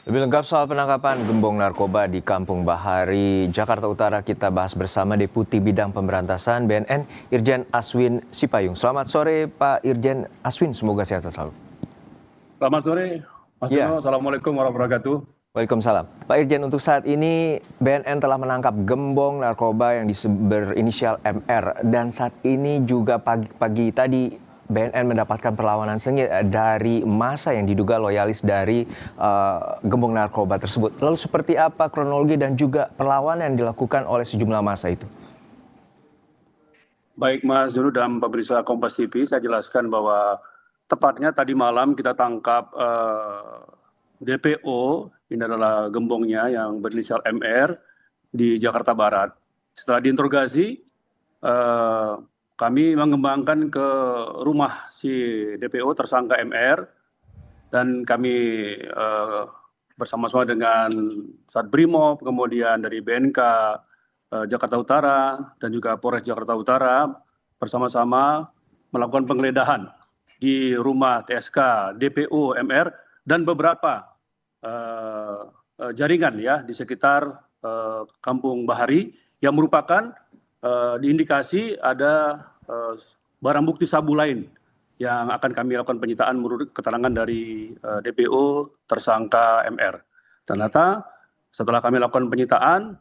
Lebih lengkap soal penangkapan gembong narkoba di Kampung Bahari, Jakarta Utara, kita bahas bersama Deputi Bidang Pemberantasan BNN, Irjen Aswin Sipayung. Selamat sore Pak Irjen Aswin, semoga sehat selalu. Selamat sore, Mas Ya, Juno. Assalamualaikum warahmatullahi wabarakatuh. waalaikumsalam. Pak Irjen, untuk saat ini BNN telah menangkap gembong narkoba yang berinisial MR. Dan saat ini juga pagi tadi BNN mendapatkan perlawanan sengit dari massa yang diduga loyalis dari gembong narkoba tersebut. Lalu seperti apa kronologi dan juga perlawanan yang dilakukan oleh sejumlah massa itu? Baik Mas Juno dan pemirsa Kompas TV, saya jelaskan bahwa tepatnya tadi malam kita tangkap DPO, ini adalah gembongnya yang berinisial MR di Jakarta Barat. Setelah diinterogasi, eh, kami mengembangkan ke rumah si DPO tersangka MR dan kami bersama-sama dengan Satbrimob, kemudian dari BNK Jakarta Utara dan juga Polres Jakarta Utara bersama-sama melakukan penggeledahan di rumah TSK DPO MR dan beberapa jaringan ya di sekitar Kampung Bahari yang merupakan diindikasi ada barang bukti sabu lain yang akan kami lakukan penyitaan menurut keterangan dari DPO tersangka MR. Ternyata setelah kami lakukan penyitaan,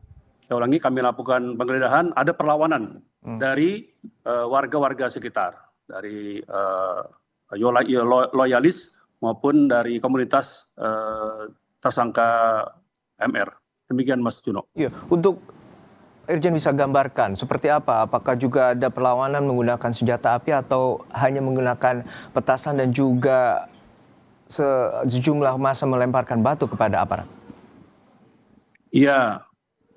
kami lakukan penggeledahan, ada perlawanan dari warga-warga sekitar, dari loyalis maupun dari komunitas tersangka MR. Demikian Mas Juno. Iya, untuk Irjen bisa gambarkan seperti apa? Apakah juga ada perlawanan menggunakan senjata api atau hanya menggunakan petasan dan juga sejumlah massa melemparkan batu kepada aparat? Iya,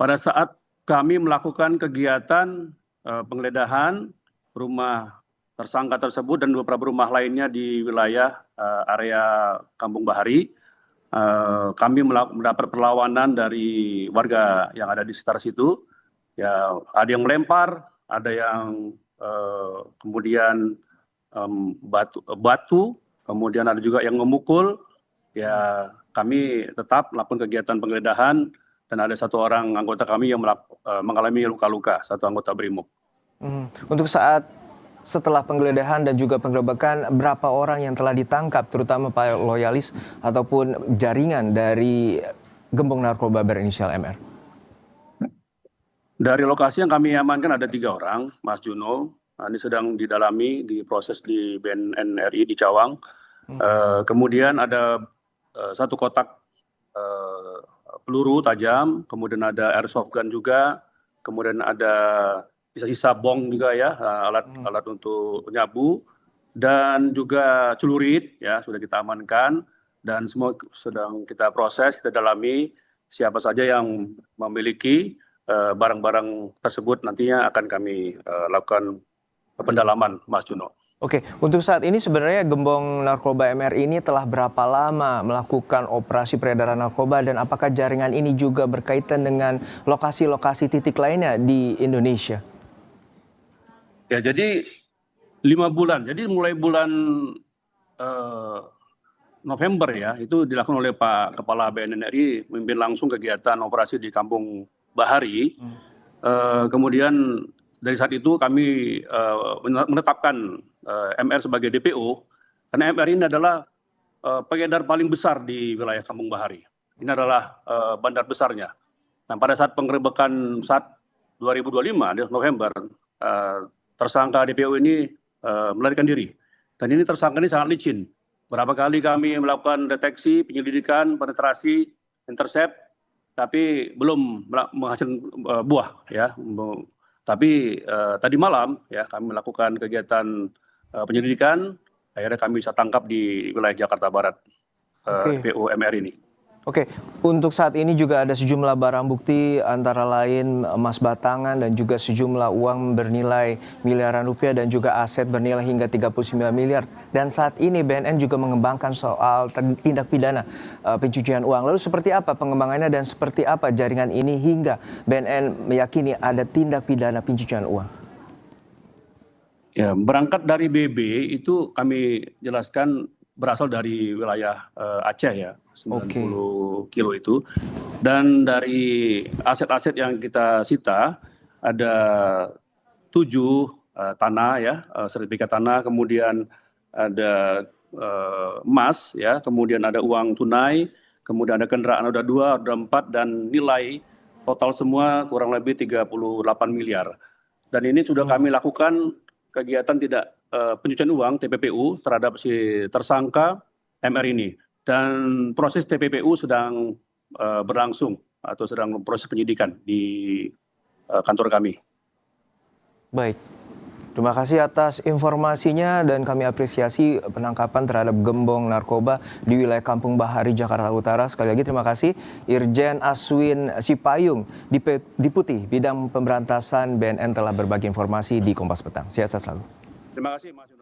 pada saat kami melakukan kegiatan penggeledahan rumah tersangka tersebut dan beberapa rumah lainnya di wilayah area Kampung Bahari, kami mendapat perlawanan dari warga yang ada di sekitar situ. Ya, ada yang melempar, ada yang kemudian batu, kemudian ada juga yang memukul. Ya, kami tetap melakukan kegiatan penggeledahan dan ada satu orang anggota kami yang mengalami luka-luka, satu anggota BRIMOB. Untuk setelah penggeledahan dan juga penggerebekan, berapa orang yang telah ditangkap, terutama para loyalis ataupun jaringan dari gembong narkoba berinisial MR? Dari lokasi yang kami amankan ada 3 orang, Mas Juno. Ini sedang didalami, diproses di BNN RI di Cawang. Kemudian ada 1 kotak peluru tajam, kemudian ada airsoft gun juga, kemudian ada sisa-sisa bong juga ya, alat untuk nyabu, dan juga celurit ya sudah kita amankan dan semua sedang kita proses, kita dalami siapa saja yang memiliki barang-barang tersebut nantinya akan kami lakukan pendalaman, Mas Juno. Oke, untuk saat ini sebenarnya gembong narkoba MR ini telah berapa lama melakukan operasi peredaran narkoba dan apakah jaringan ini juga berkaitan dengan lokasi-lokasi titik lainnya di Indonesia? Ya, jadi 5 bulan. Jadi mulai bulan November ya, itu dilakukan oleh Pak Kepala BNN RI, memimpin langsung kegiatan operasi di Kampung Bahari. Kemudian dari saat itu kami menetapkan MR sebagai DPO, karena MR ini adalah pengedar paling besar di wilayah Kampung Bahari. Ini adalah bandar besarnya. Nah, pada saat penggerebekan saat 2025 di November, tersangka DPO ini melarikan diri. Dan ini tersangka ini sangat licin. Berapa kali kami melakukan deteksi, penyelidikan, penetrasi, intercept, tapi belum menghasilkan buah ya. Tapi tadi malam ya kami melakukan kegiatan penyelidikan, akhirnya kami bisa tangkap di wilayah Jakarta Barat, DPO MR ini. Oke, untuk saat ini juga ada sejumlah barang bukti antara lain emas batangan dan juga sejumlah uang bernilai miliaran rupiah dan juga aset bernilai hingga 39 miliar. Dan saat ini BNN juga mengembangkan soal tindak pidana pencucian uang. Lalu seperti apa pengembangannya dan seperti apa jaringan ini hingga BNN meyakini ada tindak pidana pencucian uang? Ya, berangkat dari BB itu kami jelaskan berasal dari wilayah Aceh ya, 90 Oke. kilo itu. Dan dari aset-aset yang kita sita ada 7 tanah ya, sertifikat tanah, kemudian ada emas ya, kemudian ada uang tunai, kemudian ada kendaraan roda 2, roda 4, dan nilai total semua kurang lebih 38 miliar. Dan ini sudah kami lakukan kegiatan tidak pencucian uang TPPU terhadap si tersangka MR ini. Dan proses TPPU sedang berlangsung atau sedang proses penyidikan di kantor kami. Baik. Terima kasih atas informasinya dan kami apresiasi penangkapan terhadap gembong narkoba di wilayah Kampung Bahari, Jakarta Utara. Sekali lagi terima kasih Irjen Aswin Sipayung, Deputi Bidang Pemberantasan BNN telah berbagi informasi di Kompas Petang. Sehat selalu. Terima kasih Mas Yunus.